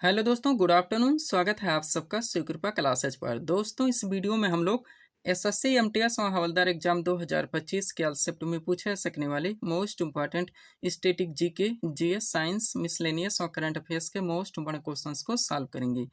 Hello दोस्तों, good afternoon. स्वागत है आप सबका शिवकृपा क्लासेज पर। दोस्तों, इस वीडियो में हम लोग एसएससी एमटीएस और हवलदार एग्जाम 2025 के कॉन्सेप्ट में पूछे जा सकने वाले most important static GK, GS, science, miscellaneous और करंट अफेयर्स के मोस्ट इंपॉर्टेंट क्वेश्चंस को सॉल्व करेंगे।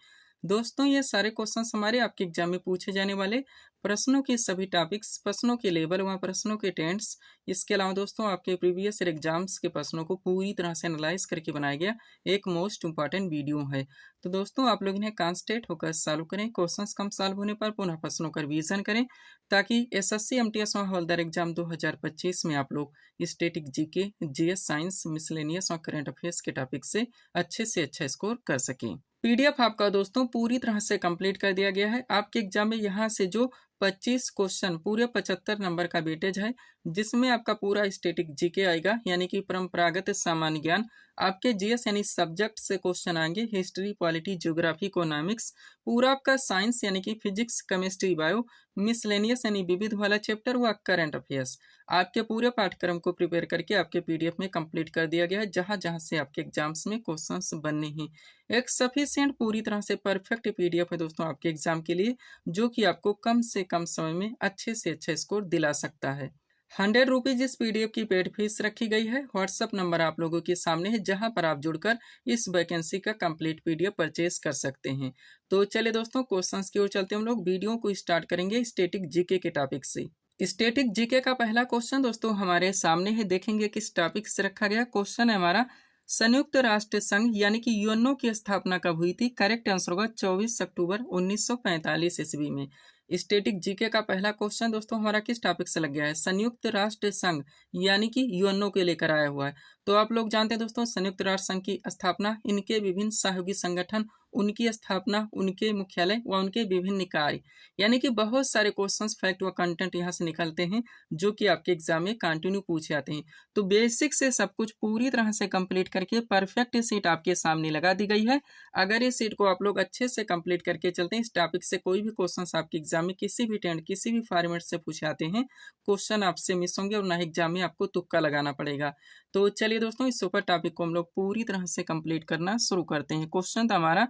दोस्तों, ये सारे क्वेश्चंस हमारे आपके एग्जाम में पूछे जाने वाले प्रश्नों के सभी टॉपिक्स, प्रश्नों के लेवल व प्रश्नों के टेंस, इसके अलावा दोस्तों आपके प्रीवियस ईयर एग्जाम्स के प्रश्नों को पूरी तरह से एनालाइज करके बनाया गया एक मोस्ट इंपॉर्टेंट वीडियो है। तो दोस्तों, आप लोग इन्हें कॉन्सेंट्रेट होकर सॉल्व करें। क्वेश्चंस कम सॉल्व होने पर पुनः प्रश्नों का रिवीजन करें, ताकि एसएससी एमटीएस और हवलदार एग्जाम 2025 में आप लोग static GK, GS, science, miscellaneous और करंट अफेयर्स के टॉपिक से अच्छा स्कोर कर सकें। पीडीएफ आपका दोस्तों पूरी तरह से कंप्लीट कर दिया गया है। आपके एग्जाम में यहाँ से जो 25 क्वेश्चन पूरे 75 नंबर का वेटेज है, जिसमें आपका पूरा स्टैटिक जीके आएगा, यानी कि परंपरागत सामान्य ज्ञान। आपके जीएस यानी सब्जेक्ट से क्वेश्चन आएंगे, हिस्ट्री, पॉलिटी, ज्योग्राफी, इकोनॉमिक्स। पूरा आपका साइंस यानी कि फिजिक्स, केमिस्ट्री, बायो, मिसलेनियस यानी विविध वाला चैप्टर व करंट अफेयर्स। आपके पूरे पाठ्यक्रम को प्रिपेयर करके आपके पीडीएफ में कंप्लीट कर दिया गया है, जहां जहां से आपके एग्जाम्स में क्वेश्चंस बनने हैं। एक सफिशिएंट पूरी तरह से परफेक्ट पीडीएफ है दोस्तों आपके एग्जाम के लिए, जो कि आपको कम से कम समय में अच्छे से अच्छा स्कोर दिला सकता है। 100 रुपीज इस पीडीएफ की पेड फीस रखी गई है। व्हाट्सअप नंबर आप लोगों के सामने है, जहां पर आप जुड़कर इस वैकेंसी का कंप्लीट पीडीएफ परचेज कर सकते हैं। तो चलिए दोस्तों, क्वेश्चंस की ओर चलते हैं। हम लोग वीडियो को स्टार्ट करेंगे स्टैटिक जीके के टॉपिक से। स्टैटिक जीके का पहला क्वेश्चन दोस्तों हमारे सामने है। देखेंगे किस टॉपिक से रखा गया। क्वेश्चन है हमारा, संयुक्त राष्ट्र संघ यानी कि यूएनओ की स्थापना कब हुई थी? करेक्ट आंसर होगा 24 अक्टूबर 1945 ईस्वी में। स्टैटिक जीके का पहला क्वेश्चन दोस्तों हमारा किस टॉपिक से लग गया है? संयुक्त राष्ट्र संघ यानी कि यूएनओ के लेकर आया हुआ है। तो आप लोग जानते हैं दोस्तों, संयुक्त राष्ट्र संघ की स्थापना, इनके विभिन्न सहयोगी संगठन, उनकी स्थापना, उनके मुख्यालय व उनके विभिन्न निकाय, यानी कि बहुत सारे क्वेश्चंस, फैक्ट व कंटेंट यहाँ से निकलते हैं, जो कि आपके एग्जाम में कंटिन्यू पूछे जाते हैं। तो बेसिक से सब कुछ पूरी तरह से कंप्लीट करके परफेक्ट सीट आपके सामने लगा दी गई है। अगर इस सीट को आप लोग अच्छे से कंप्लीट करके चलते हैं, इस टॉपिक से कोई भी क्वेश्चन आपके एग्जाम में किसी भी टेंट, किसी भी फॉर्मेट से पूछे आते हैं, क्वेश्चन आपसे मिस होंगे और ना एग्जाम में आपको तुक्का लगाना पड़ेगा। तो चलिए दोस्तों, इस सुपर टॉपिक को हम लोग पूरी तरह से कंप्लीट करना शुरू करते हैं। क्वेश्चन था हमारा,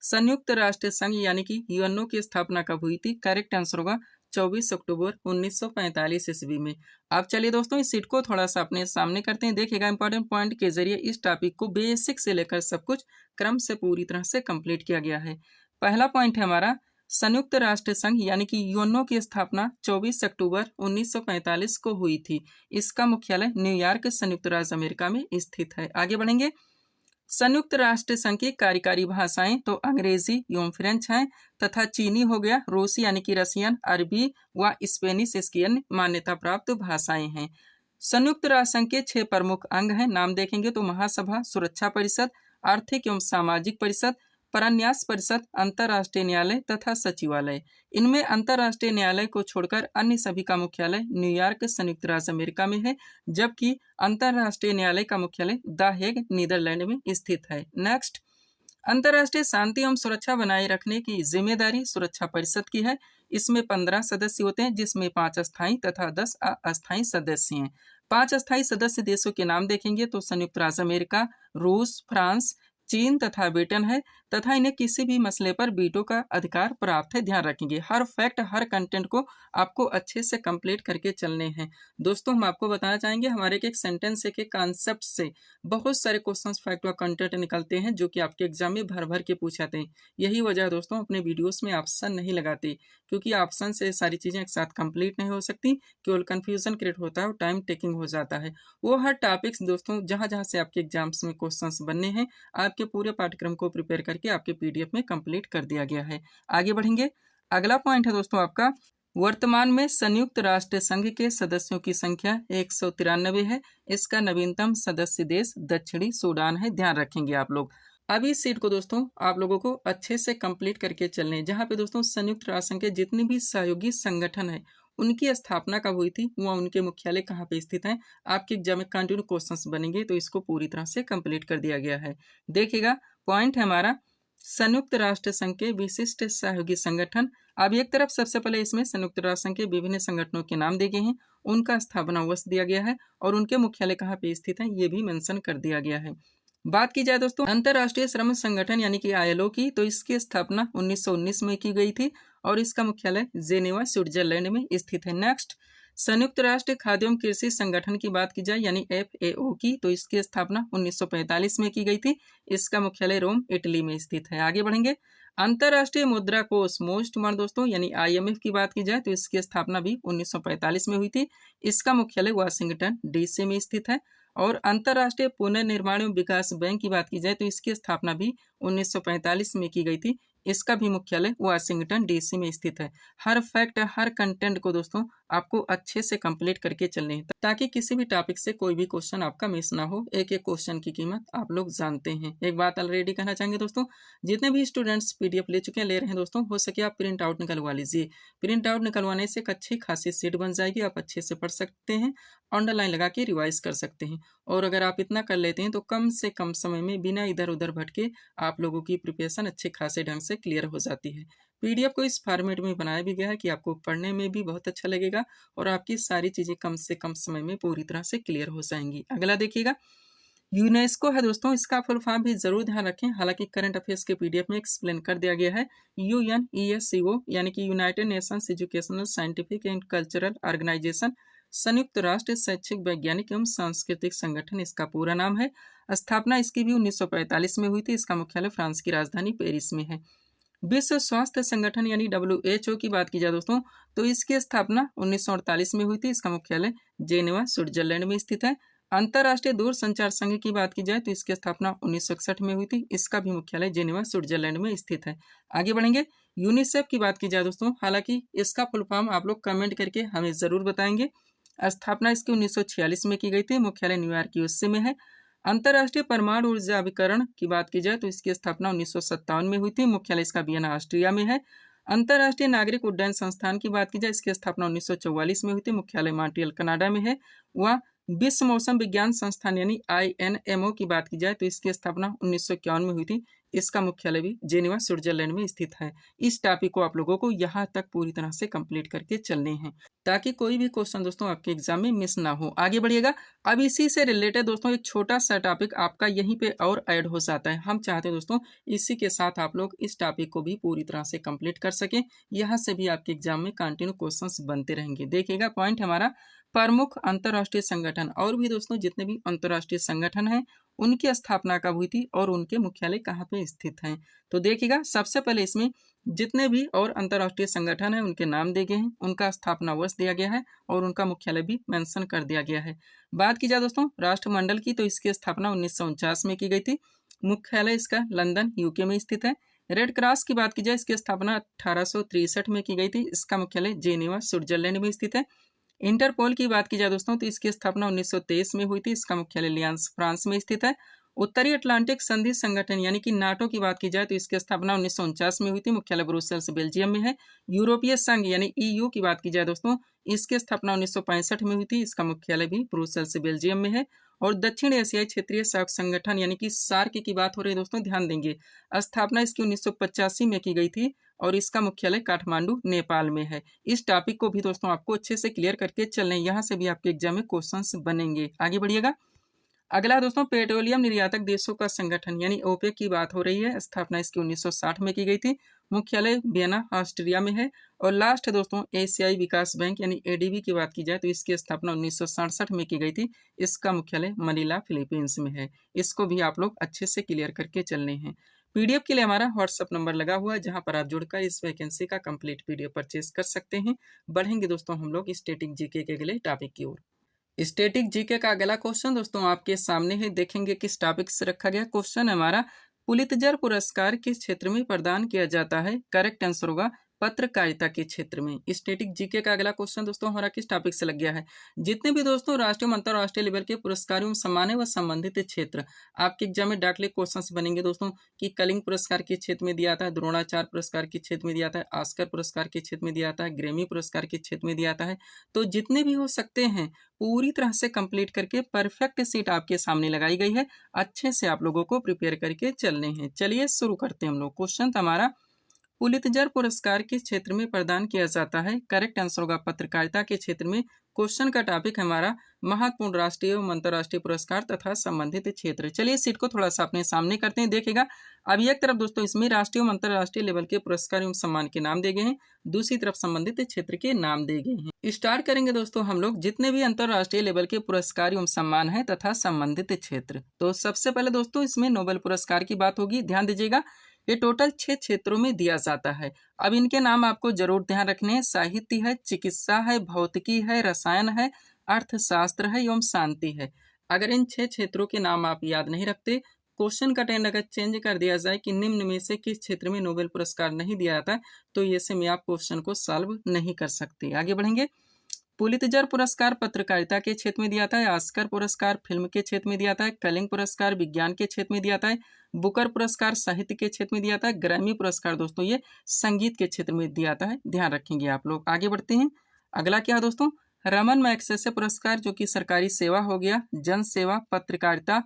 संयुक्त राष्ट्र संघ यानी कि यूएनओ की स्थापना कब हुई थी? करेक्ट आंसर होगा 24 अक्टूबर 1945 ईस्वी में। आप चलिए दोस्तों, इस सीट को थोड़ा सा अपने सामने करते हैं। देखिएगा, इंपॉर्टेंट पॉइंट के जरिए इस टॉपिक को बेसिक से लेकर सब कुछ क्रम से पूरी तरह से कंप्लीट किया गया है। पहला पॉइंट है हमारा, संयुक्त राष्ट्र संघ यानी कि यूएनओ की स्थापना 24 अक्टूबर 1945 को हुई थी। इसका मुख्यालय न्यूयॉर्क, संयुक्त राज्य अमेरिका में स्थित है। आगे बढ़ेंगे। संयुक्त राष्ट्र संघ की कार्यकारी भाषाएं तो अंग्रेजी एवं फ्रेंच हैं, तथा चीनी हो गया, रूसी यानी कि रशियन, अरबी व स्पेनिश इसकी अन्य मान्यता प्राप्त भाषाएं हैं। संयुक्त राष्ट्र संघ के 6 प्रमुख अंग हैं। नाम देखेंगे तो महासभा, सुरक्षा परिषद, आर्थिक एवं सामाजिक परिषद, परन्यास परिषद, अंतर्राष्ट्रीय न्यायालय तथा सचिवालय। इनमें अंतर्राष्ट्रीय न्यायालय को छोड़कर अन्य सभी का मुख्यालय न्यूयॉर्क, संयुक्त राज्य अमेरिका में है, जबकि अंतर्राष्ट्रीय न्यायालय का मुख्यालय द हेग, नीदरलैंड में स्थित है। नेक्स्ट, अंतर्राष्ट्रीय शांति एवं सुरक्षा बनाए रखने की जिम्मेदारी सुरक्षा परिषद की है। इसमें 15 सदस्य होते हैं, जिसमें 5 स्थायी तथा 10 अस्थायी सदस्य हैं। 5 अस्थायी सदस्य देशों के नाम देखेंगे तो संयुक्त राज्य अमेरिका, रूस, फ्रांस, चीन तथा ब्रिटेन है, तथा इन्हें किसी भी मसले पर वीटो का अधिकार प्राप्त है। ध्यान रखेंगे, हर फैक्ट, हर कंटेंट को आपको अच्छे से कंप्लीट करके चलने हैं। दोस्तों, हम आपको बताना चाहेंगे, हमारे एक सेंटेंस, एक कॉन्सेप्ट से बहुत सारे क्वेश्चंस, फैक्ट व कंटेंट निकलते हैं, जो कि आपके एग्जाम में भर भर के पूछे जाते हैं। यही वजह है दोस्तों, अपने वीडियोस में ऑप्शन नहीं लगाते, क्योंकि ऑप्शन से सारी चीजें एक साथ कंप्लीट नहीं हो सकती, केवल कंफ्यूजन क्रिएट होता है और टाइम टेकिंग हो जाता है। वो हर टॉपिक्स दोस्तों, जहां जहां से आपके एग्जाम्स में क्वेश्चंस बनने हैं, आपके पूरे पाठ्यक्रम को प्रिपेयर करके आपके पीडीएफ में कंप्लीट कर दिया गया है। आगे बढ़ेंगे। अगला पॉइंट है दोस्तों आपका, वर्तमान में संयुक्त राष्ट्र संघ के सदस्यों की संख्या 193 है। इसका नवीनतम सदस्य देश दक्षिणी सूडान है। ध्यान रखेंगे आप लोग। अभी इस सीट को दोस्तों आप लोगों को अच्छे से कंप्लीट करके चलने हैं, जहां पे दोस्तों संयुक्त राष्ट्र संघ के जितने भी सहयोगी संगठन है, उनकी स्थापना कब हुई थी, वह उनके मुख्यालय कहाँ पे स्थित है। आपके एग्जाम में कंटिन्यू क्वेश्चंस बनेंगे, तो इसको पूरी तरह से कंप्लीट कर दिया गया है। देखिएगा, पॉइंट है हमारा, संयुक्त राष्ट्र संघ के विशिष्ट सहयोगी संगठन। अब एक तरफ सबसे पहले इसमें संयुक्त राष्ट्र संघ के विभिन्न संगठनों के नाम दिए गए हैं, उनका स्थापना वर्ष दिया गया है और उनके मुख्यालय कहाँ पे स्थित है, ये भी मेंशन कर दिया गया है। बात की जाए दोस्तों अंतर्राष्ट्रीय श्रम संगठन यानी कि आईएलओ की, तो इसकी स्थापना 1919 में की गई थी और इसका मुख्यालय जेनेवा स्विट्जरलैंड में स्थित है। नेक्स्ट, संयुक्त राष्ट्र खाद्य एवं कृषि संगठन की बात की जाए यानी एफएओ की, तो इसकी स्थापना 1945 में की गई थी। इसका मुख्यालय रोम इटली में स्थित है। आगे बढ़ेंगे, अंतर्राष्ट्रीय मुद्रा कोष मोस्ट मान दोस्तों यानी आईएमएफ की बात की जाए तो इसकी स्थापना भी 1945 में हुई थी। इसका मुख्यालय वाशिंगटन डीसी में स्थित है। और अंतर्राष्ट्रीय पुनर्निर्माण एवं विकास बैंक की बात की जाए तो इसकी स्थापना भी 1945 में की गई थी। इसका भी मुख्यालय वाशिंगटन डीसी में स्थित है। हर फैक्ट हर कंटेंट को दोस्तों आपको अच्छे से कंप्लीट करके चलने हैं ताकि किसी भी टॉपिक से कोई भी क्वेश्चन आपका मिस ना हो। एक एक क्वेश्चन की कीमत आप लोग जानते हैं। एक बात ऑलरेडी कहना चाहेंगे दोस्तों, जितने भी स्टूडेंट्स पीडीएफ ले चुके हैं ले रहे हैं दोस्तों, हो सके आप प्रिंट आउट निकलवा लीजिए। प्रिंट आउट निकलवाने से एक अच्छी खासी सीट बन जाएगी, आप अच्छे से पढ़ सकते हैं, अंडरलाइन लगा के रिवाइज कर सकते हैं। और अगर आप इतना कर लेते हैं तो कम से कम समय में बिना इधर उधर भटके आप लोगों की प्रिपरेशन अच्छे खासे ढंग से क्लियर हो जाती है। पीडीएफ को इस फॉर्मेट में बनाया भी गया है कि आपको पढ़ने में भी बहुत अच्छा लगेगा और आपकी सारी चीज़ें कम से कम समय में पूरी तरह से क्लियर हो जाएंगी। अगला देखिएगा, यूनेस्को है दोस्तों, इसका फुल फॉर्म भी जरूर ध्यान रखें, हालांकि करंट अफेयर्स के पीडीएफ में एक्सप्लेन कर दिया गया है। यूएनईएससीओ यानी कि United Nations Educational Scientific and Cultural Organisation, संयुक्त राष्ट्र शैक्षिक वैज्ञानिक एवं सांस्कृतिक संगठन इसका पूरा नाम है। स्थापना इसकी भी 1945 में हुई थी। इसका मुख्यालय फ्रांस की राजधानी पेरिस में है। विश्व स्वास्थ्य संगठन यानी WHO की बात की जाए दोस्तों तो इसकी स्थापना 1948 में हुई थी। इसका मुख्यालय जेनेवा स्विट्जरलैंड में स्थित है। अंतर्राष्ट्रीय दूरसंचार संघ की बात की जाए तो इसकी स्थापना 1961 में हुई थी। इसका भी मुख्यालय जेनेवा स्विट्जरलैंड में स्थित है। आगे बढ़ेंगे, यूनिसेफ की बात की जाए दोस्तों, हालांकि इसका फुल फॉर्म आप लोग कमेंट करके हमें जरूर बताएंगे। स्थापना इसकी 1946 में की गई थी। मुख्यालय न्यूयॉर्क यूएसए में है। अंतर्राष्ट्रीय परमाणु ऊर्जा अभिकरण की बात की जाए तो इसकी स्थापना 1957 में हुई थी। मुख्यालय इसका वियना ऑस्ट्रिया में है। अंतर्राष्ट्रीय नागरिक उड्डयन संस्थान की बात की जाए इसकी स्थापना 1944 में हुई थी। मुख्यालय मॉन्ट्रियल कनाडा में है। वह विश्व मौसम विज्ञान संस्थान यानी INMO की बात की जाए तो इसकी स्थापना 1951 में हुई थी। इसका मुख्यालय भी जेनेवा स्विट्जरलैंड में स्थित है। इस टॉपिक को आप लोगों को यहाँ तक पूरी तरह से कंप्लीट करके चलने हैं ताकि कोई भी क्वेश्चन दोस्तों आपके एग्जाम में मिस ना हो। आगे बढ़िएगा, अब इसी से रिलेटेड दोस्तों एक छोटा सा टॉपिक आपका यहीं पे और ऐड हो जाता है। हम चाहते हैं दोस्तों इसी के साथ आप लोग इस टॉपिक को भी पूरी तरह से कंप्लीट कर सकें। यहाँ से भी आपके एग्जाम में कंटिन्यू क्वेश्चंस बनते रहेंगे। देखिएगा पॉइंट हमारा, प्रमुख अंतर्राष्ट्रीय संगठन, और भी दोस्तों जितने भी अंतर्राष्ट्रीय संगठन हैं उनकी स्थापना कब हुई थी और उनके मुख्यालय कहाँ पे स्थित हैं। तो देखिएगा सबसे पहले इसमें जितने भी और अंतर्राष्ट्रीय संगठन हैं उनके नाम दिए गए हैं, उनका स्थापना वर्ष दिया गया है और उनका मुख्यालय भी मेंशन कर दिया गया है। बात की जाए दोस्तों राष्ट्रमंडल की तो इसकी स्थापना 1949 में की गई थी। मुख्यालय इसका लंदन यूके में स्थित है। रेड क्रॉस की बात की जाए इसकी स्थापना 1863 में की गई थी। इसका मुख्यालय जेनेवा स्विट्जरलैंड में स्थित है। इंटरपोल की बात की जाए दोस्तों तो इसकी स्थापना 1923 में हुई थी। इसका मुख्यालय लियांस फ्रांस में स्थित है। उत्तरी अटलांटिक संधि संगठन यानी कि नाटो की बात की जाए तो इसकी स्थापना 1949 में हुई थी। मुख्यालय ब्रुसेल्स बेल्जियम में है। यूरोपीय संघ यानी EU की बात की जाए दोस्तों इसकी स्थापना 1965 में हुई थी। इसका मुख्यालय भी ब्रुसेल्स बेल्जियम में है। और दक्षिण एशियाई क्षेत्रीय सहयोग संगठन यानी कि सार्क की बात हो रही है दोस्तों, ध्यान देंगे, स्थापना इसकी 1985 में की गई थी और इसका मुख्यालय काठमांडू नेपाल में है। इस टॉपिक को भी दोस्तों आपको अच्छे से क्लियर करके चलने, यहाँ से भी आपके एग्जाम में क्वेश्चंस बनेंगे। आगे बढ़िएगा, अगला दोस्तों पेट्रोलियम निर्यातक देशों का संगठन यानी ओपेक की बात हो रही है। स्थापना इसकी 1960 में की गई थी। मुख्यालय वियना ऑस्ट्रिया में है। और लास्ट है दोस्तों एशियाई विकास बैंक यानी ADB की बात की जाए तो इसकी स्थापना 1967 में की गई थी। इसका मुख्यालय मनीला फिलीपींस में है। इसको भी आप लोग अच्छे से क्लियर करके चलने हैं। PDF के लिए हमारा व्हाट्सअप नंबर लगा हुआ है जहां पर आप जुड़कर इस वैकेंसी का कंप्लीट PDF परचेज कर सकते हैं। बढ़ेंगे दोस्तों हम लोग स्टैटिक जीके के अगले टॉपिक की ओर। स्टैटिक जीके का अगला क्वेश्चन दोस्तों आपके सामने है, देखेंगे किस टॉपिक से रखा गया। क्वेश्चन हमारा, पुलित्जर पुरस्कार किस क्षेत्र में प्रदान किया जाता है। करेक्ट आंसर होगा पत्रकारिता के क्षेत्र में। स्टैटिक जीके का अगला क्वेश्चन दोस्तों हमारा किस टॉपिक से लग गया है। जितने भी दोस्तों राष्ट्रीय और अंतर्राष्ट्रीय लेवल के पुरस्कारों सम्मानों व संबंधित क्षेत्र आपके एग्जाम में डायरेक्टली क्वेश्चंस बनेंगे दोस्तों कि कलिंग पुरस्कार के क्षेत्र में दिया था, द्रोणाचार्य पुरस्कार के क्षेत्र में दिया था, ऑस्कर पुरस्कार के क्षेत्र में दिया था, ग्रैमी पुरस्कार के क्षेत्र में दिया था। तो जितने भी हो सकते हैं पूरी तरह से कंप्लीट करके परफेक्ट सीट आपके सामने लगाई गई है। अच्छे से आप लोगों को प्रिपेयर करके चलने हैं। चलिए शुरू करते हैं हम लोग। क्वेश्चन हमारा, पुलित्जर पुरस्कार किस क्षेत्र में प्रदान किया जाता है? करेक्ट आंसर होगा पत्रकारिता के क्षेत्र में। क्वेश्चन का टॉपिक है हमारा महत्वपूर्ण राष्ट्रीय एवं अंतर्राष्ट्रीय पुरस्कार तथा संबंधित क्षेत्र। चलिए इस सीट को थोड़ा सा अपने सामने करते हैं, देखिएगा। अब एक तरफ दोस्तों इसमें राष्ट्रीय एवं अंतर्राष्ट्रीय लेवल के पुरस्कार एवं सम्मान के नाम दिए गए हैं, दूसरी तरफ संबंधित क्षेत्र के नाम दिए गए हैं। स्टार्ट करेंगे दोस्तों हम लोग जितने भी अंतर्राष्ट्रीय लेवल के पुरस्कार एवं सम्मान है तथा संबंधित क्षेत्र। तो सबसे पहले दोस्तों इसमें नोबेल पुरस्कार की बात होगी, ध्यान दीजिएगा। ये टोटल 6 क्षेत्रों में दिया जाता है। अब इनके नाम आपको जरूर ध्यान रखने हैं। साहित्य है, चिकित्सा है, भौतिकी है, रसायन है, अर्थशास्त्र है एवं शांति है। अगर इन 6 क्षेत्रों के नाम आप याद नहीं रखते, क्वेश्चन का ट्रेंड अगर चेंज कर दिया जाए कि निम्न में से किस क्षेत्र में नोबेल पुरस्कार नहीं दिया जाता, तो ऐसे में आप क्वेश्चन को सॉल्व नहीं कर सकते। आगे बढ़ेंगे। पुलित्जर पुरस्कार पत्रकारिता के क्षेत्र में दिया था है, ऑस्कर पुरस्कार फिल्म के क्षेत्र में दिया था है, कलिंग पुरस्कार विज्ञान के क्षेत्र में दिया था है, बुकर पुरस्कार साहित्य के क्षेत्र में दिया था है, ग्रैमी पुरस्कार दोस्तों ये संगीत के क्षेत्र में दिया था है, ध्यान रखेंगे आप लोग। आगे बढ़ते हैं। अगला क्या है दोस्तों? रमन मैग्सेसे पुरस्कार जो कि सरकारी सेवा हो गया, जन सेवा, पत्रकारिता,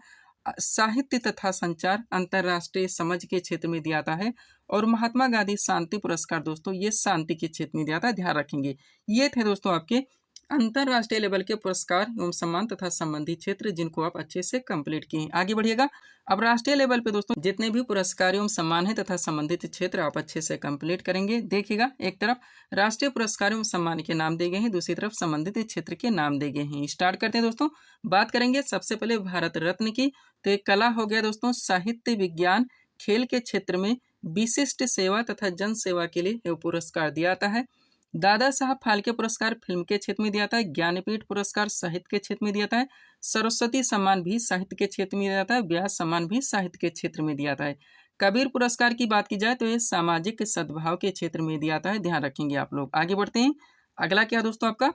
साहित्य तथा संचार, अंतर्राष्ट्रीय समझ के क्षेत्र में दिया है। और महात्मा गांधी शांति पुरस्कार दोस्तों ये शांति के क्षेत्र में दिया था, ध्यान रखेंगे। ये थे दोस्तों आपके अंतरराष्ट्रीय लेवल के पुरस्कार एवं सम्मान तथा संबंधित क्षेत्र जिनको आप अच्छे से कंप्लीट किए। आगे बढ़िएगा। अब राष्ट्रीय लेवल पे दोस्तों जितने भी पुरस्कार एवं सम्मान है तथा संबंधित क्षेत्र आप अच्छे से कंप्लीट करेंगे। देखिएगा, एक तरफ राष्ट्रीय पुरस्कार एवं सम्मान के नाम दिए गए हैं, दूसरी तरफ संबंधित क्षेत्र के नाम दिए गए हैं। स्टार्ट करते हैं दोस्तों। बात करेंगे सबसे पहले भारत रत्न की। तो एक कला हो गया दोस्तों, साहित्य, विज्ञान, खेल के क्षेत्र में विशिष्ट सेवा तथा जन सेवा के लिए यह पुरस्कार दिया जाता है। दादा साहब फाल्के पुरस्कार फिल्म के क्षेत्र में दिया था है, ज्ञानपीठ पुरस्कार साहित्य के क्षेत्र में दिया था है, सरस्वती सम्मान भी साहित्य के क्षेत्र में दिया था है, व्यास सम्मान भी साहित्य के क्षेत्र में दिया था है। कबीर पुरस्कार की बात की जाए तो ये सामाजिक सद्भाव के क्षेत्र में दिया था है, ध्यान रखेंगे आप लोग। आगे बढ़ते हैं। अगला क्या दोस्तों आपका?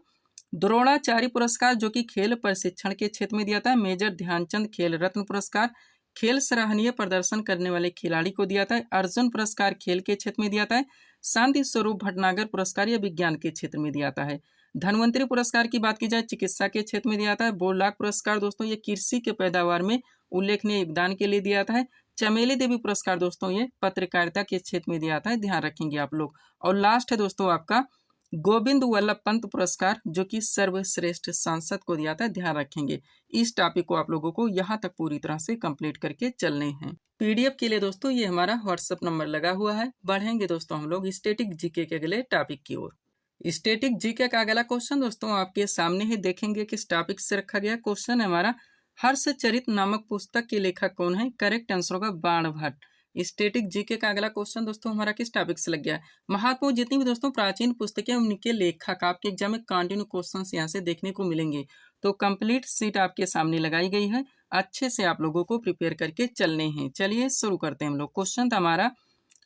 द्रोणाचार्य पुरस्कार जो कि खेल प्रशिक्षण के क्षेत्र में दिया था है, मेजर ध्यानचंद खेल रत्न पुरस्कार खेल सराहनीय प्रदर्शन करने वाले खिलाड़ी को दिया था है, अर्जुन पुरस्कार खेल के क्षेत्र में दिया था है, शांति स्वरूप भटनागर पुरस्कार या विज्ञान के क्षेत्र में दिया जाता है। धन्वंतरी पुरस्कार की बात की जाए चिकित्सा के क्षेत्र में दिया जाता है। बोरलाग पुरस्कार दोस्तों ये कृषि के पैदावार में उल्लेखनीय योगदान के लिए दिया जाता है। चमेली देवी पुरस्कार दोस्तों ये पत्रकारिता के क्षेत्र में दिया जाता है, ध्यान रखेंगे आप लोग। और लास्ट है दोस्तों आपका गोविंद वल्लभ पंत पुरस्कार जो कि सर्वश्रेष्ठ सांसद को दिया था, ध्यान रखेंगे। इस टॉपिक को आप लोगों को यहाँ तक पूरी तरह से कंप्लीट करके चलने हैं। पीडीएफ के लिए दोस्तों ये हमारा व्हाट्सएप नंबर लगा हुआ है। बढ़ेंगे दोस्तों हम लोग स्टैटिक जीके के अगले टॉपिक की ओर। स्टैटिक जीके का अगला क्वेश्चन दोस्तों आपके सामने ही देखेंगे किस टॉपिक से रखा गया। क्वेश्चन है हमारा हर्षचरित नामक पुस्तक के लेखक कौन है? करेक्ट आंसर होगा बाणभट्ट। स्टैटिक जीके का अगला क्वेश्चन दोस्तों हमारा किस टॉपिक से लग गया है? महत्वपूर्ण जितनी भी दोस्तों प्राचीन पुस्तकें उनके लेखक आपके एग्जाम में कंटिन्यू क्वेश्चंस यहाँ से देखने को मिलेंगे। तो कंप्लीट सीट आपके सामने लगाई गई है, अच्छे से आप लोगों को प्रिपेयर करके चलने हैं। चलिए शुरू करते हैं हम लोग। क्वेश्चन था हमारा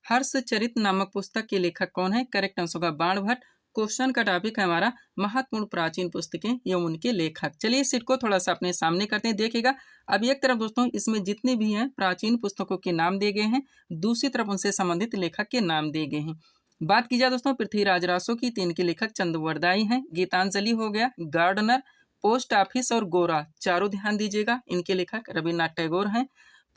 हर्षचरित नामक पुस्तक के लेखक कौन है? करेक्ट आंसर होगा बाणभट्ट। क्वेश्चन का टॉपिक है हमारा महत्वपूर्ण प्राचीन पुस्तकें एवं उनके लेखक। चलिए इस सीट को थोड़ा सा अपने सामने करते हैं, देखिएगा। अब एक तरफ दोस्तों इसमें जितने भी हैं प्राचीन पुस्तकों के नाम दिए गए हैं, दूसरी तरफ उनसे संबंधित लेखक के नाम दिए गए हैं। बात की जाए दोस्तों पृथ्वीराज रासो की, 3 के लेखक चंद्रवरदाई हैं। गीतांजलि हो गया, गार्डनर, पोस्ट ऑफिस और गोरा, चारों ध्यान दीजिएगा, इनके लेखक रविन्द्रनाथ टैगोर हैं।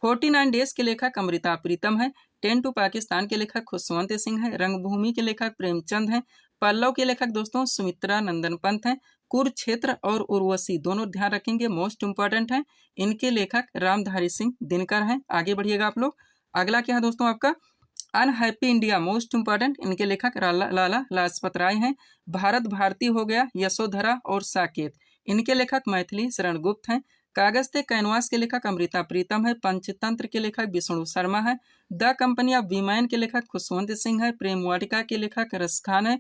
49 डेज के लेखक अमृता प्रीतम है। 10 टू पाकिस्तान के लेखक खुशवंत सिंह है। रंगभूमि के लेखक प्रेमचंद हैं। पल्लव के लेखक दोस्तों सुमित्रा नंदन पंत हैं। कुरुक्षेत्र और उर्वशी दोनों ध्यान रखेंगे, मोस्ट इंपॉर्टेंट हैं। इनके लेखक रामधारी सिंह दिनकर हैं। आगे बढ़िएगा आप लोग। अगला क्या है दोस्तों आपका अनहैप्पी इंडिया, मोस्ट इंपॉर्टेंट, इनके लेखक लाला लाजपत राय हैं। भारत भारती हो गया, यशोधरा और साकेत, इनके लेखक मैथिली शरण गुप्त हैं। कागज ते कैनवास के लेखक अमृता प्रीतम है। पंचतंत्र के लेखक विष्णु शर्मा है। द कंपनी ऑफ वीमेन के लेखक खुशवंत सिंह है। प्रेम वाटिका के लेखक रस खान है।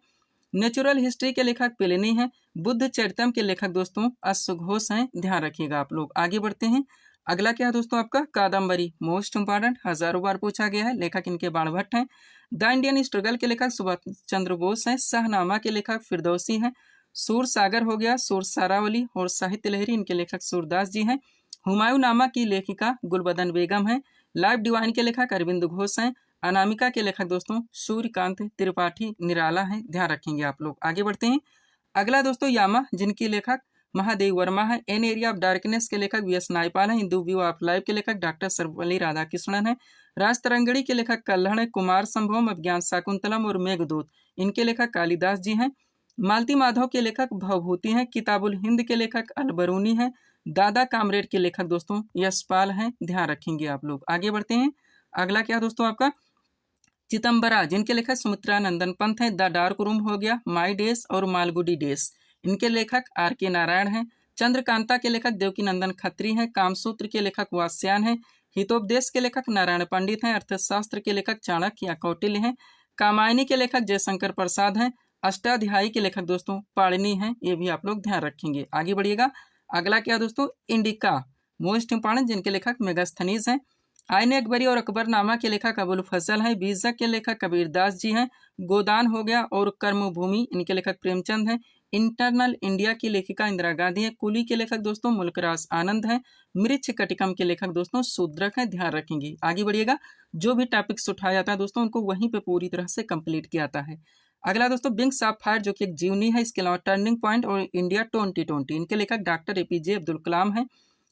नेचुरल हिस्ट्री के लेखक पिलिनी है। बुद्ध चरितम के लेखक दोस्तों अश्व घोष हैं, ध्यान रखिएगा आप लोग। आगे बढ़ते हैं। अगला क्या है दोस्तों आपका कादम्बरी, मोस्ट इंपॉर्टेंट, हजारों बार पूछा गया है, लेखक इनके बाणभट्ट हैं। द इंडियन स्ट्रगल के लेखक सुभाष चंद्र बोस हैं। शाहनामा के लेखक फिरदौसी हैं। सूर सागर हो गया, सूर सारावली और साहित्य लहरी, इनके लेखक सूरदास जी हैं। हुमायूं नामा की लेखिका गुलबदन बेगम है। लाइफ डिवाइन के लेखक अरविंद घोष हैं। अनामिका के लेखक दोस्तों सूर्यकांत त्रिपाठी निराला हैं, ध्यान रखेंगे आप लोग। आगे बढ़ते हैं। अगला दोस्तों यामा, जिनकी लेखक महादेव वर्मा है। एन एरिया ऑफ डार्कनेस के लेखक वी.एस. नायपाल हैं। हिंदू व्यू ऑफ लाइफ के लेखक डॉक्टर सर्वपल्ली राधाकृष्णन है। राजतरंगिणी के लेखक कल्हड़ है। कुमार संभवम, अभिज्ञान शाकुंतलम और मेघदूत इनके लेखक कालिदास जी हैं। मालती माधव के लेखक भवभूति हैं। किताबुल हिंद के लेखक अलबरूनी हैं। दादा कामरेड के लेखक दोस्तों यशपाल हैं। ध्यान रखेंगे आप लोग। आगे बढ़ते हैं। अगला क्या दोस्तों आपका चिदम्बरा जिनके लेखक सुमित्रा नंदन पंत हैं। द डार्क रूम हो गया, माई डेज और मालगुडी डेज इनके लेखक आर के नारायण हैं। चंद्रकांता के लेखक देवकी नंदन खत्री हैं। कामसूत्र के लेखक वात्स्यायन हैं। हितोपदेश के लेखक नारायण पंडित हैं। अर्थशास्त्र के लेखक चाणक्य या कौटिल्य हैं। कामायनी के लेखक जयशंकर प्रसाद हैं। अष्टाध्यायी के लेखक दोस्तों पाणिनि हैं। ये भी आप लोग ध्यान रखेंगे। आगे बढ़िएगा। अगला क्या दोस्तों इंडिका मोस्ट इंपॉर्टेंट जिनके लेखक मेगास्थनीज हैं। आईन अकबरी और अकबरनामा के लेखक अबुल फजल हैं। बीजक के लेखक कबीरदास जी हैं। गोदान हो गया और कर्मभूमि इनके लेखक प्रेमचंद हैं। इंटरनल इंडिया की लेखिका इंदिरा गांधी है। कुली के लेखक दोस्तों मुल्कराज आनंद हैं। मृच्छ कटिकम के लेखक दोस्तों शूद्रक हैं। ध्यान रखेंगे। आगे बढ़िएगा। जो भी टॉपिक्स उठाया जाता है दोस्तों उनको वहीं पे पूरी तरह से कंप्लीट किया जाता है। अगला दोस्तों विंग्स ऑफ फायर जो कि एक जीवनी है। इसके अलावा टर्निंग पॉइंट और इंडिया 2020 इनके लेखक डॉक्टर एपीजे अब्दुल कलाम हैं।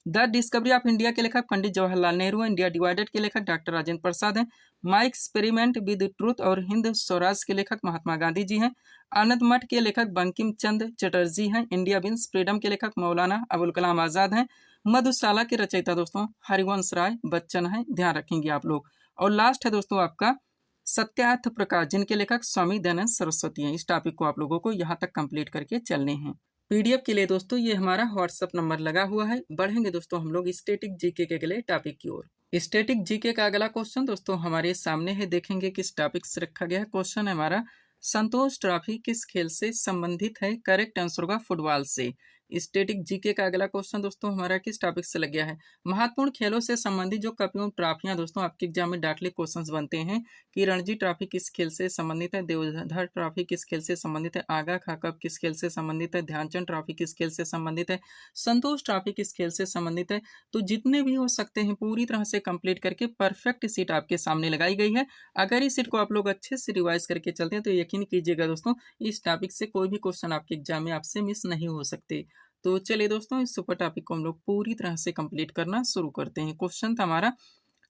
द डिस्कवरी ऑफ इंडिया के लेखक पंडित जवाहरलाल नेहरू हैं। इंडिया डिवाइडेड के लेखक डॉक्टर राजेंद्र प्रसाद हैं। माई एक्सपेरिमेंट विद ट्रूथ और हिंद स्वराज के लेखक महात्मा गांधी जी हैं। आनंद मठ के लेखक बंकिम चंद्र चटर्जी हैं। इंडिया विंस फ्रीडम के लेखक मौलाना अबुल कलाम आजाद हैं। मधुशाला के रचयिता दोस्तों हरिवंश राय बच्चन हैं। ध्यान रखेंगे आप लोग। और लास्ट है दोस्तों आपका सत्यार्थ प्रकाश जिनके लेखक स्वामी दयानंद सरस्वती हैं। इस टॉपिक को आप लोगों को यहाँ तक कंप्लीट करके चलने हैं। पीडीएफ के लिए दोस्तों ये हमारा व्हाट्सएप नंबर लगा हुआ है। बढ़ेंगे दोस्तों हम लोग स्टैटिक जीके के अगले टॉपिक की ओर। स्टैटिक जीके का अगला क्वेश्चन दोस्तों हमारे सामने है। देखेंगे किस टॉपिक से रखा गया है। क्वेश्चन है हमारा संतोष ट्रॉफी किस खेल से संबंधित है। करेक्ट आंसर होगा फुटबॉल से। स्टैटिक जीके का अगला क्वेश्चन दोस्तों हमारा किस टॉपिक से लग गया है। महत्वपूर्ण खेलों से संबंधित जो कप एवं ट्रॉफियां दोस्तों आपके एग्जाम में डायरेक्टली क्वेश्चंस बनते हैं कि रणजी ट्रॉफी किस खेल से संबंधित है। देवधर ट्रॉफी किस खेल से संबंधित है। आगा खा कप किस खेल से संबंधित है। ध्यानचंद ट्रॉफी किस खेल से संबंधित है। संतोष ट्रॉफी किस खेल से संबंधित है। तो जितने भी हो सकते हैं पूरी तरह से कंप्लीट करके परफेक्ट सीट आपके सामने लगाई गई है। अगर इस सीट को आप लोग अच्छे से रिवाइज करके चलते हैं तो यकीन कीजिएगा दोस्तों इस टॉपिक से कोई भी क्वेश्चन आपके एग्जाम में आपसे मिस नहीं हो सकते। तो चलिए दोस्तों इस सुपर टॉपिक को हम लोग पूरी तरह से कंप्लीट करना शुरू करते हैं। क्वेश्चन था हमारा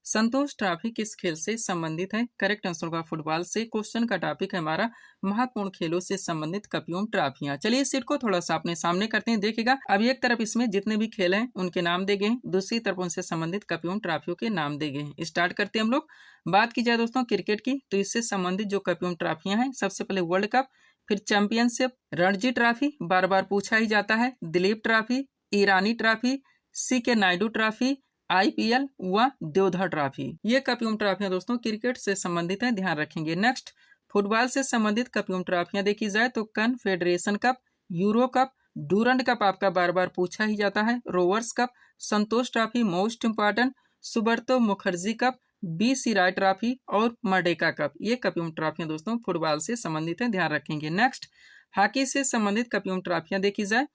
संतोष ट्रॉफी किस खेल से संबंधित है। करेक्ट आंसर होगा फुटबॉल से। क्वेश्चन का टॉपिक है हमारा महत्वपूर्ण खेलों से संबंधित कप एवं ट्रॉफियां। चलिए इस सीट को थोड़ा सा अपने सामने करते हैं। देखिएगा अब एक तरफ इसमें जितने भी खेल हैं उनके नाम दे गए हैं। दूसरी तरफ उनसे संबंधित कप एवं ट्रॉफियों के नाम दे गए हैं। स्टार्ट करते हैं हम लोग। बात की जाए दोस्तों क्रिकेट की तो इससे संबंधित जो कप एवं ट्रॉफियां हैं सबसे पहले वर्ल्ड कप, फिर चैंपियनशिप, रणजी ट्रॉफी बार बार पूछा ही जाता है, दिलीप ट्रॉफी, ईरानी ट्रॉफी, सी के नायडू ट्रॉफी, आईपीएल व देवधर ट्रॉफी। ये कप एवं ट्रॉफियां दोस्तों क्रिकेट से संबंधित है। ध्यान रखेंगे। नेक्स्ट फुटबॉल से संबंधित कप एवं ट्रॉफियां देखी जाए तो Confederation cup, Euro cup, Durand cup आपका बार बार पूछा ही जाता है, Rovers cup, Santosh trophy most important, Subroto Mukherjee cup, B C Roy trophy और मर्डेका कप। ये कप एवं ट्रॉफियां दोस्तों फुटबॉल से संबंधित है। ध्यान रखेंगे। नेक्स्ट हॉकी से संबंधित कप एवं ट्रॉफियां देखी जाए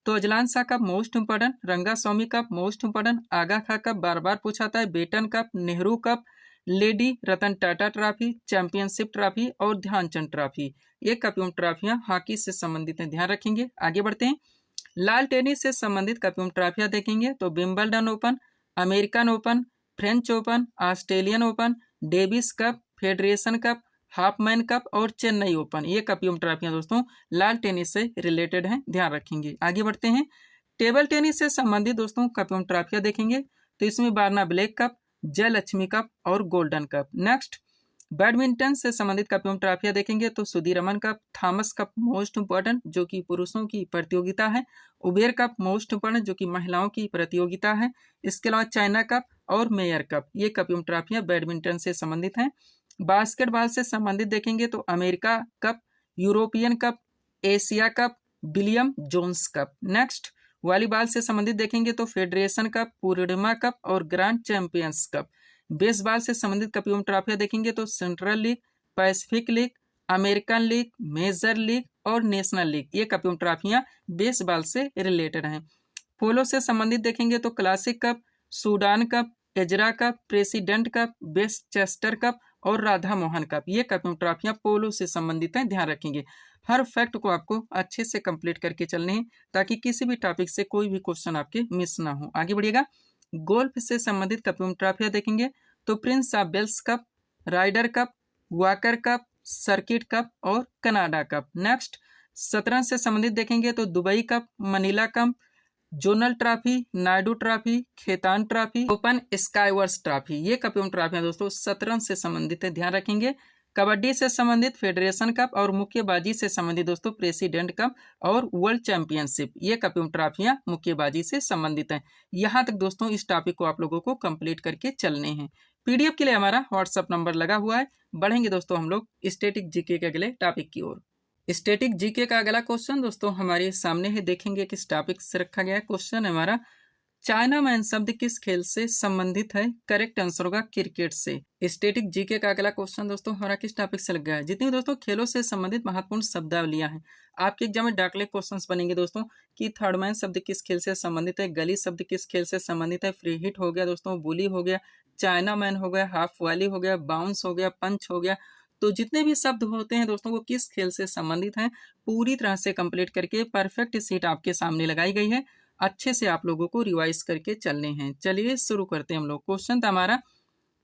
तो Azlan Shah cup most important, Rangaswami cup most important, Aga Khan cup बार बार पूछा था है, Beighton cup, Nehru cup, lady Ratan Tata trophy, championship trophy और ध्यानचंद ट्रॉफी। ये कप एवं ट्रॉफियां हॉकी से संबंधित है। ध्यान रखेंगे। आगे बढ़ते हैं। लाल टेनिस से संबंधित कप एवं ट्रॉफियां देखेंगे तो Wimbledon open, American open, French open, Australian open, Davis cup, federation cup, Hopman cup और चेन्नई ओपन। ये कप एवं ट्रॉफियां दोस्तों लाल टेनिस से रिलेटेड हैं। ध्यान रखेंगे। आगे बढ़ते हैं। टेबल टेनिस से संबंधित दोस्तों कप एवं ट्रॉफियां देखेंगे तो इसमें Barna black cup, Jayalakshmi cup और गोल्डन कप। नेक्स्ट बैडमिंटन से संबंधित कप एवं ट्रॉफियां देखेंगे तो Sudirman cup, Thomas cup most important जो कि पुरुषों की प्रतियोगिता है, उबेर कप मोस्ट इंपॉर्टेंट जो कि महिलाओं की प्रतियोगिता है, इसके अलावा चाइना कप और मेयर कप। ये कप एवं ट्रॉफियां बैडमिंटन से संबंधित हैं। बास्केटबॉल से संबंधित देखेंगे तो America cup, European cup, Asia cup, William Jones cup. Next volleyball से संबंधित देखेंगे तो फेडरेशन कप, पूर्णिमा कप और ग्रैंड चैंपियंस कप। बेसबॉल से संबंधित कप एवं ट्रॉफियां देखेंगे तो Central League, Pacific League, American League, Major League और नेशनल लीग। ये कप एवं ट्रॉफियां बेसबॉल से रिलेटेड हैं। पोलो से संबंधित देखेंगे तो classic cup, Sudan cup, Ezra cup, president cup, Westchester cup और राधा मोहन कप, ये कप एवं ट्रॉफियां पोलो से संबंधित हैं, ध्यान रखेंगे। हर फैक्ट को आपको अच्छे से कंप्लीट करके चलने हैं ताकि किसी भी टॉपिक से कोई भी क्वेश्चन आपके मिस ना हो। आगे बढ़िएगा। गोल्फ से संबंधित कप एवं ट्रॉफियां देखेंगे तो Prince of Wales cup, Ryder cup, Walker cup, circuit cup और कनाडा कप। नेक्स्ट शतरंज से संबंधित देखेंगे तो Dubai cup, Manila cup, zonal trophy, Naidu trophy, Khaitan trophy, open स्काईवर्स ट्रॉफी, ये कप एवं ट्रॉफियां दोस्तों शतरंज से संबंधित है, ध्यान रखेंगे। कबड्डी से संबंधित फेडरेशन कप और मुक्केबाजी से संबंधित दोस्तों प्रेसिडेंट कप और वर्ल्ड चैंपियनशिप, ये कप एवं ट्रॉफियां मुक्केबाजी से संबंधित हैं। यहाँ तक दोस्तों इस टॉपिक को आप लोगों को कंप्लीट करके चलने हैं। पीडीएफ के लिए हमारा व्हाट्सअप नंबर लगा हुआ है। बढ़ेंगे दोस्तों हम लोग स्टैटिक जीके के अगले टॉपिक की ओर। स्टैटिक जीके का अगला क्वेश्चन दोस्तों हमारे सामने है, देखेंगे किस टॉपिक से रखा गया है। क्वेश्चन है हमारा, चाइना मैन शब्द किस खेल से संबंधित है? करेक्ट आंसर होगा क्रिकेट से। स्टैटिक जीके का अगला क्वेश्चन दोस्तों हमारा किस टॉपिक से लग गया है? जितनी भी दोस्तों खेलों से संबंधित महत्वपूर्ण शब्दावलियां हैं, आपके एग्जाम में डायरेक्टली क्वेश्चंस बनेंगे दोस्तों कि थर्ड मैन शब्द किस खेल से संबंधित है, गली शब्द किस खेल से संबंधित है, फ्री हिट हो गया दोस्तों, बुली हो गया, चाइना मैन हो गया, हाफ वॉली हो गया, बाउंस हो गया, पंच हो गया। तो जितने भी शब्द होते हैं दोस्तों वो किस खेल से संबंधित हैं, पूरी तरह से कंप्लीट करके परफेक्ट सीट आपके सामने लगाई गई है। अच्छे से आप लोगों को रिवाइज करके चलने हैं। चलिए शुरू करते हैं हम लोग। क्वेश्चन था हमारा,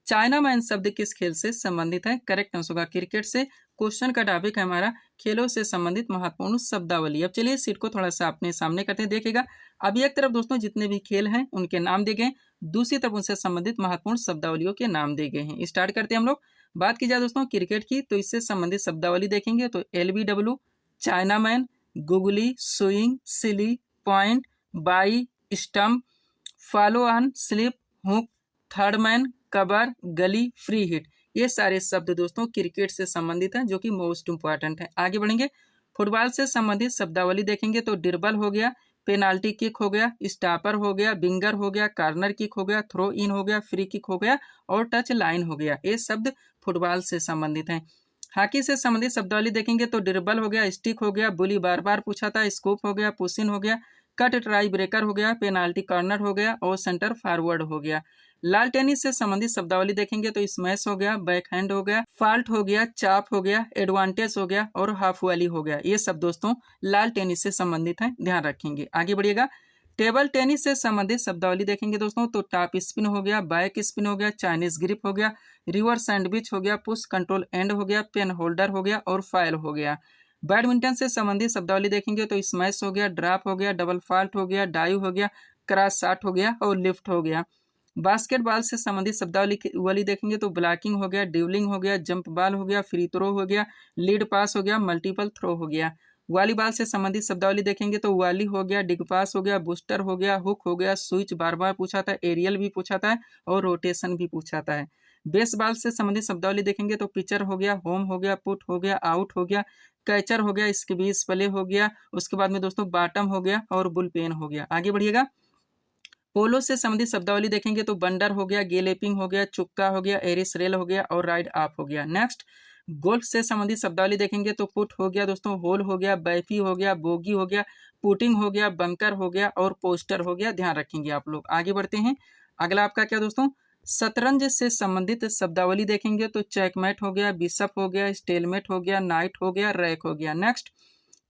चाइना मैन शब्द किस खेल से संबंधित है? करेक्ट आंसर होगा क्रिकेट से। क्वेश्चन का टॉपिक है हमारा खेलों से संबंधित महत्वपूर्ण शब्दावली। अब चलिए सीट को थोड़ा सा अपने सामने करते हैं, देखिएगा। अभी एक तरफ दोस्तों जितने भी खेल हैं उनके नाम दिए गए, दूसरी तरफ उनसे संबंधित महत्वपूर्ण शब्दावलियों के नाम दिए गए हैं। स्टार्ट करते हैं हम लोग। बात की जाए दोस्तों क्रिकेट की तो इससे संबंधित शब्दावली देखेंगे तो LBW, China man, googly, swing, silly, point, by, stump, follow on, slip, hook, third man, cover, गली, फ्री हिट, ये सारे शब्द दोस्तों क्रिकेट से संबंधित हैं जो कि मोस्ट इंपॉर्टेंट है। आगे बढ़ेंगे। फुटबॉल से संबंधित शब्दावली देखेंगे तो ड्रिबल हो गया, पेनाल्टी किक हो गया, स्टॉपर हो गया, विंगर हो गया, कॉर्नर किक हो गया, थ्रो इन हो गया, फ्री किक हो गया और टच लाइन हो गया। ये शब्द फुटबॉल से संबंधित हैं। हॉकी से संबंधित शब्दावली देखेंगे तो ड्रिबल हो गया, स्टिक हो गया, बुली बार बार पूछा था, स्कूप हो गया, पुश इन हो गया, कट ट्राई ब्रेकर हो गया, पेनाल्टी कॉर्नर हो गया और सेंटर फॉरवर्ड हो गया। लाल टेनिस से संबंधित शब्दावली देखेंगे तो स्मैश हो गया, बैकहैंड हो गया, फॉल्ट हो गया, चाप हो गया, एडवांटेज हो गया और हाफ वॉली हो गया। ये सब दोस्तों लाल टेनिस से संबंधित है, ध्यान रखेंगे। आगे बढ़िएगा। टेबल टेनिस से संबंधित शब्दावली देखेंगे दोस्तों तो टॉप स्पिन हो गया, बैक स्पिन हो गया, चाइनीज ग्रिप हो गया, रिवर्स सैंडविच हो गया, पुश कंट्रोल एंड हो गया, पेन होल्डर हो गया और फाइल हो गया। बैडमिंटन से संबंधित शब्दावली देखेंगे तो स्मैश हो गया, ड्रॉप हो गया, डबल फॉल्ट हो गया, डाइव हो गया, क्रॉस शॉट हो गया और लिफ्ट हो गया। बास्केटबॉल से संबंधित शब्दावली देखेंगे तो ब्लॉकिंग हो गया, ड्रिबलिंग हो गया, जंप बॉल हो गया, फ्री थ्रो हो गया, लीड पास हो गया, मल्टीपल थ्रो हो गया। वॉलीबॉल से संबंधित शब्दावली देखेंगे तो वॉली हो गया, डिग पास हो गया, बूस्टर हो गया, हुक हो गया, स्विच बार बार पूछा था, एरियल भी पूछा था और रोटेशन भी पूछा था। बेसबॉल से संबंधित शब्दावली देखेंगे तो पिचर हो गया, होम हो गया, पुट हो गया, आउट हो गया, कैचर हो गया, स्क्वीज प्ले हो गया, उसके बाद में दोस्तों बॉटम हो गया और बुलपेन हो गया। आगे बढ़िएगा। पोलो से संबंधित शब्दावली देखेंगे तो बंडर हो गया, गेलेपिंग हो गया, चुक्का हो गया, एरिस रेल हो गया और राइड ऑफ हो गया। नेक्स्ट गोल्फ से संबंधित शब्दावली देखेंगे तो पुट हो गया दोस्तों, होल हो गया, बैफी हो गया, बोगी हो गया, पुटिंग हो गया, बंकर हो गया और पोस्टर हो गया। ध्यान रखेंगे आप लोग। आगे बढ़ते हैं। अगला आपका क्या दोस्तों, शतरंज से संबंधित शब्दावली देखेंगे तो चेकमेट हो गया, बिशप हो गया, स्टेलमेट हो गया, नाइट हो गया, रैक हो गया। नेक्स्ट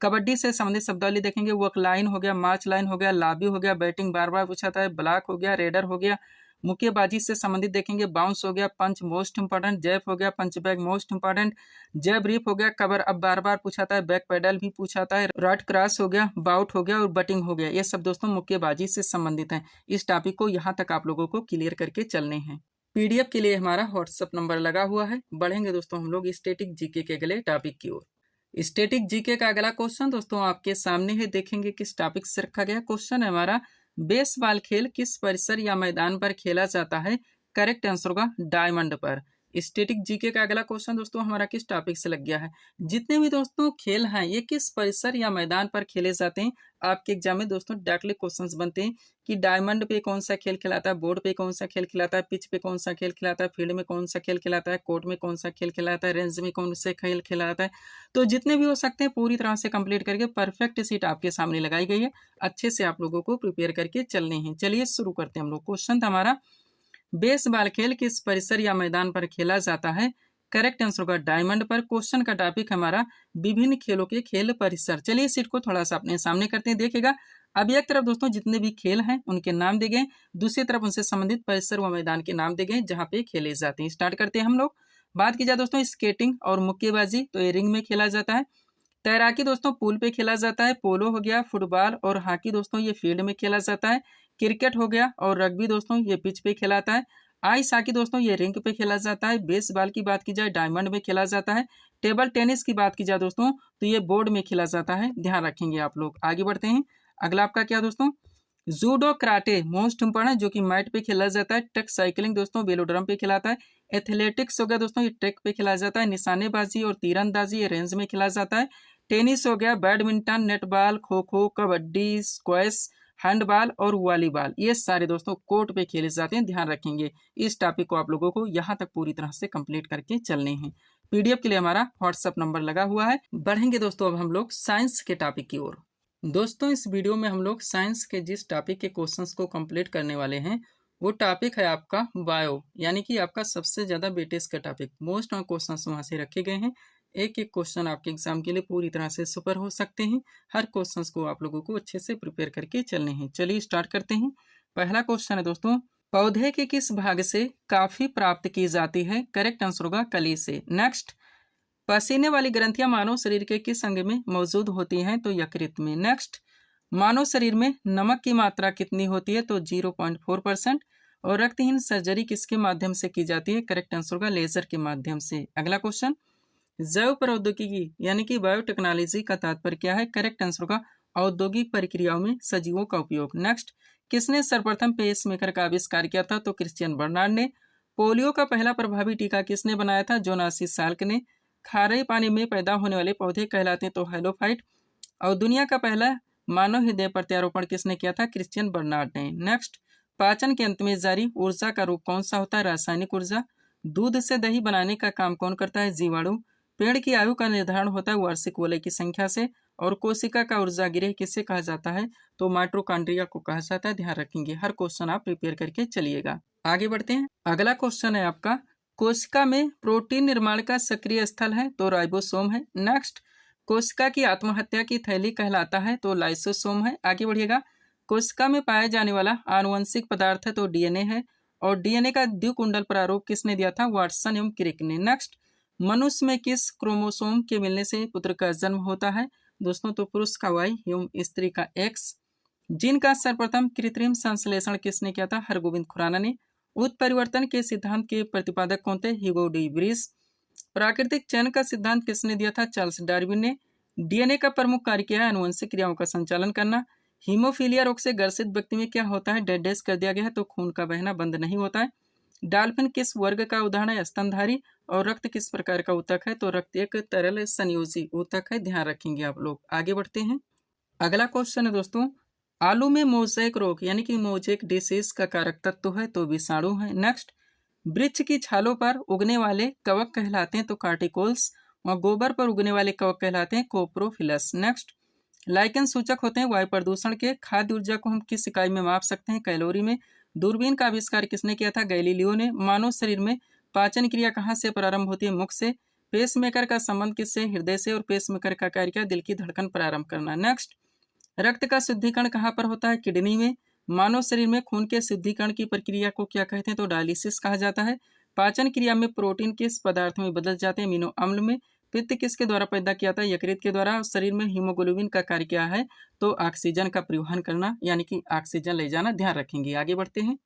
कबड्डी से संबंधित शब्दावली देखेंगे, वर्क लाइन हो गया, मार्च लाइन हो गया, लाबी हो गया, बैटिंग बार बार पूछा था, ब्लॉक हो गया, रेडर हो गया। मुक्केबाजी से संबंधित देखेंगे, बाउंस हो गया, पंच मोस्ट इंपॉर्टेंट, जैब हो गया, पंच बैग मोस्ट इंपॉर्टेंट, जैब रिप हो गया, कवर अब बार बार पूछा था, बैक पेडल भी पूछा था, रॉड क्रॉस हो गया, बाउट हो गया और बटिंग हो गया। ये सब दोस्तों मुक्केबाजी से संबंधित हैं। इस टॉपिक को यहाँ तक आप लोगों को क्लियर करके चलने हैं। पीडीएफ के लिए हमारा व्हाट्सअप नंबर लगा हुआ है। बढ़ेंगे दोस्तों हम लोग स्टैटिक जीके के अगले टॉपिक की ओर। स्टैटिक जीके का अगला क्वेश्चन दोस्तों आपके सामने है, देखेंगे किस टॉपिक से रखा गया। क्वेश्चन है हमारा, बेसबॉल खेल किस परिसर या मैदान पर खेला जाता है? करेक्ट आंसर होगा डायमंड पर। स्टैटिक जीके का अगला क्वेश्चन दोस्तों हमारा किस टॉपिक से लग गया है? जितने भी दोस्तों खेल हैं ये किस परिसर या मैदान पर खेले जाते हैं? आपके एग्जाम में दोस्तों डायरेक्टली क्वेश्चंस बनते हैं कि डायमंड पे कौन सा खेल खिलाता है, बोर्ड पे कौन सा खेल खिलाता है, पिच पे कौन सा खेल खिलाता है, फील्ड में कौन सा खेल खिलाता है, कोर्ट में कौन सा खेल खिलाता है, रेंज में कौन से खेल खिलाता है। तो जितने भी हो सकते हैं पूरी तरह से कंप्लीट करके परफेक्ट सीट आपके सामने लगाई गई है। अच्छे से आप लोगों को प्रिपेयर करके चलने हैं। चलिए शुरू करते हैं हम लोग। क्वेश्चन था हमारा, बेसबॉल खेल किस परिसर या मैदान पर खेला जाता है? करेक्ट आंसर होगा डायमंड पर। क्वेश्चन का टॉपिक हमारा विभिन्न खेलों के खेल परिसर। चलिए इस शीट को थोड़ा सा अपने सामने करते हैं, देखिएगा। अब एक तरफ दोस्तों जितने भी खेल हैं उनके नाम दिए गए, दूसरी तरफ उनसे संबंधित परिसर व मैदान के नाम दिए गए जहाँ पे खेले जाते हैं। स्टार्ट करते हैं हम लोग। बात की जाए दोस्तों स्केटिंग और मुक्केबाजी तो ये रिंग में खेला जाता है। तैराकी दोस्तों पूल पे खेला जाता है। पोलो हो गया, फुटबॉल और हॉकी दोस्तों ये फील्ड में खेला जाता है। क्रिकेट हो गया और रग्बी दोस्तों ये पिच पे खेलाता है। आइस हॉकी दोस्तों ये रिंग पे खेला जाता है। बेसबॉल की बात की जाए डायमंड में खेला जाता है। टेबल टेनिस की बात की जाए दोस्तों तो ये बोर्ड में खेला जाता है, ध्यान रखेंगे आप लोग। आगे बढ़ते हैं। अगला आपका क्या दोस्तों, जूडो कराटे मोस्ट इंपॉर्टेंट जो कि मैट पे खेला जाता है। ट्रक साइकिलिंग दोस्तों वेलोड्रम पे खिलाता है। एथलेटिक्स हो गया दोस्तों ये ट्रैक पे खेला जाता है। निशानेबाजी और तीरंदाजी ये रेंज में खेला जाता है। टेनिस हो गया, badminton, netball, kho kho, kabaddi, squash, handball और वॉलीबॉल ये सारे दोस्तों कोर्ट पे खेले जाते हैं, ध्यान रखेंगे। इस टॉपिक को आप लोगों को यहाँ तक पूरी तरह से कंप्लीट करके चलने हैं। पीडीएफ के लिए हमारा व्हाट्सएप नंबर लगा हुआ है। बढ़ेंगे दोस्तों अब हम लोग साइंस के टॉपिक की ओर। दोस्तों इस वीडियो में हम लोग साइंस के जिस टॉपिक के क्वेश्चंस को कंप्लीट करने वाले हैं वो टॉपिक है आपका बायो, यानी कि आपका सबसे ज़्यादा वेटेज का टॉपिक। मोस्ट ऑफ क्वेश्चंस वहाँ से रखे गए हैं। एक एक क्वेश्चन आपके एग्जाम के लिए पूरी तरह से सुपर हो सकते हैं। हर क्वेश्चंस को आप लोगों को अच्छे से प्रिपेयर करके चलने हैं। चलिए स्टार्ट करते हैं। पहला क्वेश्चन है दोस्तों, पौधे के किस भाग से काफी प्राप्त की जाती है? करेक्ट आंसर होगा कली से। नेक्स्ट, पसीने वाली ग्रंथियां मानव शरीर के किस अंग में मौजूद होती हैं? तो यकृत में। नेक्स्ट, मानव शरीर में नमक की मात्रा कितनी होती है? तो 0.4%। और रक्तहीन सर्जरी किसके माध्यम से की जाती है? करेक्ट आंसर होगा लेजर के माध्यम से। अगला क्वेश्चन, जैव प्रौद्योगिकी यानी कि बायोटेक्नोलॉजी का तात्पर्य क्या है? करेक्ट आंसर होगा औद्योगिक प्रक्रियाओं में सजीवों का उपयोग। नेक्स्ट, किसने सर्वप्रथम पेस मेकर का आविष्कार किया था? तो क्रिश्चियन बर्नार्ड ने। पोलियो का पहला प्रभावी टीका किसने बनाया था? जोनासी साल्क ने। खारे पानी में पैदा होने वाले पौधे कहलाते हैं तो हेलोफाइट। और दुनिया का पहला मानव हृदय प्रत्यारोपण किसने किया था? क्रिश्चियन बर्नार्ड ने। नेक्स्ट, पाचन के अंत में जारी ऊर्जा का रूप कौन सा होता है? रासायनिक ऊर्जा। दूध से दही बनाने का काम कौन करता है? जीवाणु। पेड़ की आयु का निर्धारण होता है वार्षिक वलय की संख्या से। और कोशिका का ऊर्जा गृह किससे कहा जाता है? तो माइटोकॉन्ड्रिया को कहा जाता है, ध्यान रखेंगे। हर क्वेश्चन आप प्रिपेयर करके चलिएगा। आगे बढ़ते हैं। अगला क्वेश्चन है आपका, कोशिका में प्रोटीन निर्माण का सक्रिय स्थल है? तो राइबोसोम है। नेक्स्ट, कोशिका की आत्महत्या की थैली कहलाता है? तो लाइसोसोम है। आगे बढ़िएगा। कोशिका में पाया जाने वाला आनुवंशिक पदार्थ है? तो डीएनए है। और डीएनए का द्विकुंडल प्रारूप किसने दिया था? वाटसन एवं क्रिक ने। नेक्स्ट, मनुष्य में किस क्रोमोसोम के मिलने से पुत्र का जन्म होता है? दोस्तों तो पुरुष का Y एवं स्त्री का X। जीन का सर्वप्रथम कृत्रिम संश्लेषण किसने किया था? हरगोविंद खुराना ने। उत्परिवर्तन के सिद्धांत के प्रतिपादक कौन थे? Hugo de Vries. प्राकृतिक चयन का सिद्धांत किसने दिया था? चार्ल्स डार्विन ने। डीएनए का प्रमुख कार्य क्या है? आनुवंशिक क्रियाओं का संचालन करना। हीमोफीलिया रोग से ग्रसित व्यक्ति में क्या होता है? डेड डेस कर दिया गया है तो खून का बहना बंद नहीं होता है। डॉल्फिन किस वर्ग का उदाहरण है? स्तनधारी। और रक्त किस प्रकार का ऊतक है? तो रक्त एक तरल संयोजी ऊतक है, ध्यान रखेंगे आप लोग। आगे बढ़ते हैं। अगला क्वेश्चन है दोस्तों, आलू में मोज़ेक रोग यानी कि मोज़ेक डिसीज का कारक तत्व है? तो विषाणु है। नेक्स्ट, वृक्ष की छालों पर उगने वाले कवक कहलाते हैं? तो कार्टिकोल्स। और गोबर पर उगने वाले कवक कहलाते हैं? कोप्रोफिलस। नेक्स्ट, लाइकेन सूचक होते हैं वायु प्रदूषण के। खाद्य ऊर्जा को हम किस इकाई में माप सकते हैं? कैलोरी में। दूरबीन का आविष्कार किसने किया था? गैलीलियो ने। मानव शरीर में पाचन क्रिया कहाँ से प्रारंभ होती है? मुख से। पेसमेकर का संबंध किससे? हृदय से। और पेसमेकर का कार्य क्या? दिल की धड़कन प्रारंभ करना। नेक्स्ट, रक्त का शुद्धिकरण कहाँ पर होता है? किडनी में। मानव शरीर में खून के शुद्धिकरण की प्रक्रिया को क्या कहते हैं? तो डायलिसिस कहा जाता है। पाचन क्रिया में प्रोटीन किस पदार्थ में बदल जाते हैं? अमीनो अम्ल में। पित्त किसके द्वारा पैदा किया था? यकृत के द्वारा। शरीर में हीमोग्लोबिन का कार्य क्या है? तो ऑक्सीजन का परिवहन करना यानी कि ऑक्सीजन ले जाना, ध्यान रखेंगे। आगे बढ़ते हैं।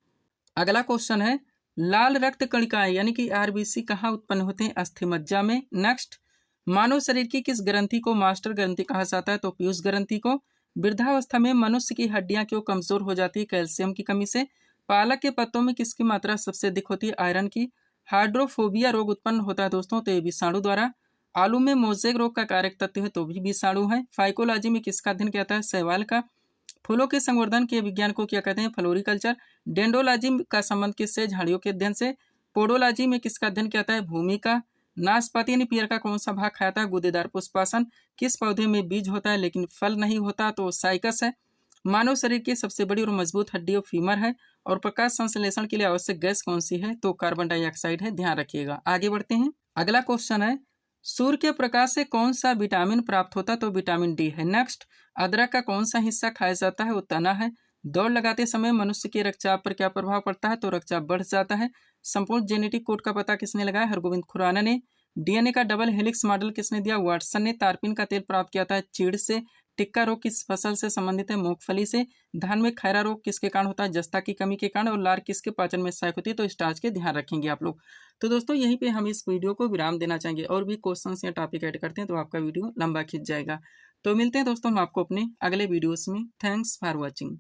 अगला क्वेश्चन है, लाल रक्त कणिकाएं यानी कि आरबीसी कहाँ उत्पन्न होते हैं? अस्थिमज्जा में। नेक्स्ट, मानव शरीर की किस ग्रंथि को मास्टर ग्रंथि कहा जाता है? तो पीयूष ग्रंथि को। वृद्धावस्था में मनुष्य की हड्डियां क्यों कमजोर हो जाती है? कैल्शियम की कमी से। पालक के पत्तों में किसकी मात्रा सबसे अधिक होती है? आयरन की। हाइड्रोफोबिया रोग उत्पन्न होता है दोस्तों तो ये विषाणु द्वारा। आलू में मोज़ेक रोग का कारक तत्व है? तो भी विषाणु है। फाइकोलॉजी में किसका अध्ययन किया जाता है? शैवाल का। फूलों के संवर्धन के विज्ञान को क्या कहते हैं? फ्लोरिकल्चर। डेंडोलॉजी का संबंध किससे? झाड़ियों के अध्ययन से। पोडोलॉजी में किसका अध्ययन किया जाता है? भूमि का। नाशपाती यानी पियर का कौन सा भाग खाता है? गूदेदार पुष्पासन। किस पौधे में बीज होता है लेकिन फल नहीं होता? तो साइकस है। मानव शरीर की सबसे बड़ी और मजबूत हड्डी फीमर है। और प्रकाश संश्लेषण के लिए आवश्यक गैस कौन सी है? तो कार्बन डाइऑक्साइड है, ध्यान रखिएगा। आगे बढ़ते हैं। अगला क्वेश्चन है, सूर्य के प्रकाश से कौन सा विटामिन प्राप्त होता है? तो विटामिन डी है। नेक्स्ट, अदरक का कौन सा हिस्सा खाया जाता है? वो तना है। दौड़ लगाते समय मनुष्य के रक्तचाप पर क्या प्रभाव पड़ता है? तो रक्तचाप बढ़ जाता है। संपूर्ण जेनेटिक कोड का पता किसने लगाया? हरगोविंद खुराना ने। डीएनए का डबल हेलिक्स मॉडल किसने दिया? वाटसन ने। तारपीन का तेल प्राप्त किया था चीड़ से। टिक्का रोग किस फसल से संबंधित है? मूंगफली से। धान में खैरा रोग किसके कारण होता है? जस्ता की कमी के कारण। और लार किसके पाचन में सहायक होती है? तो स्टार्च के ध्यान रखेंगे आप लोग। तो दोस्तों यहीं पे हम इस वीडियो को विराम देना चाहेंगे, और भी क्वेश्चंस या टॉपिक ऐड करते हैं तो आपका वीडियो लंबा खिंच जाएगा। तो मिलते हैं दोस्तों हम आपको अपने अगले वीडियोस में। Thanks for watching.